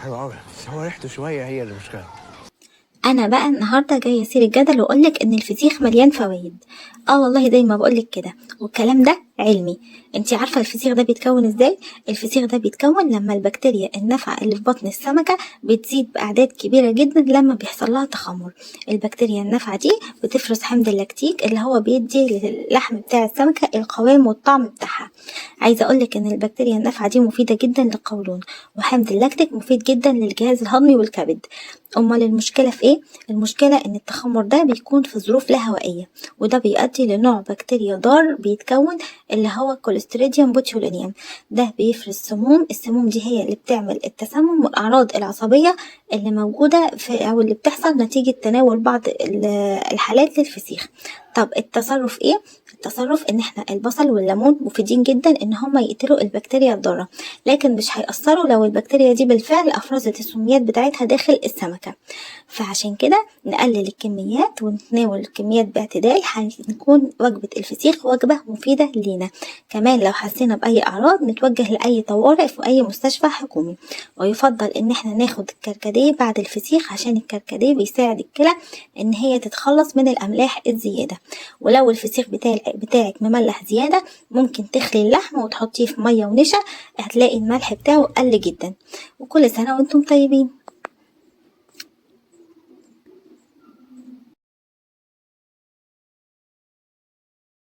حلو أوي، بس هو ريحته شوية هي المشكلة. انا بقى النهارده جايه اسير الجدل واقولك ان الفسيخ مليان فوائد. والله زي ما بقولك كده، والكلام ده علمي. انتي عارفه الفسيخ ده بيتكون ازاي؟ الفسيخ ده بيتكون لما البكتيريا النافعه اللي في بطن السمكه بتزيد باعداد كبيره جدا لما بيحصل لها تخمر. البكتيريا النافعه دي بتفرز حمض اللاكتيك اللي هو بيدي للحم بتاع السمكه القوام والطعم بتاعها. عايزه اقولك ان البكتيريا النافعه دي مفيده جدا للقولون، وحمض اللاكتيك مفيد جدا للجهاز الهضمي والكبد. امال المشكله في ايه؟ المشكله ان التخمر ده بيكون في ظروف لا هوائيه، وده بيؤدي لنوع بكتيريا ضار بيتكون اللي هو كوليستريديوم بوتيولينيوم. ده بيفرز سموم، السموم دي هي اللي بتعمل التسمم والاعراض العصبيه اللي موجوده في او اللي بتحصل نتيجه تناول بعض الحالات للفسيخ. طب التصرف ايه؟ التصرف ان احنا البصل والليمون مفيدين جدا ان هما يقتلوا البكتيريا الضاره، لكن مش هيأثروا لو البكتيريا دي بالفعل افرزت السميات بتاعتها داخل السمكه. فعشان كده نقلل الكميات ونتناول الكميات باعتدال، هنكون وجبة الفسيخ وجبة مفيدة لينا. كمان لو حسينا بأي أعراض نتوجه لأي طوارئ في أي مستشفى حكومي. ويفضل إن احنا ناخد الكركديه بعد الفسيخ عشان الكركديه بيساعد الكلى إن هي تتخلص من الأملاح الزيادة. ولو الفسيخ بتاعك مملح زيادة، ممكن تخلي اللحم وتحطيه في مية ونشا، هتلاقي الملح بتاعه قل جدا. وكل سنة وانتم طيبين.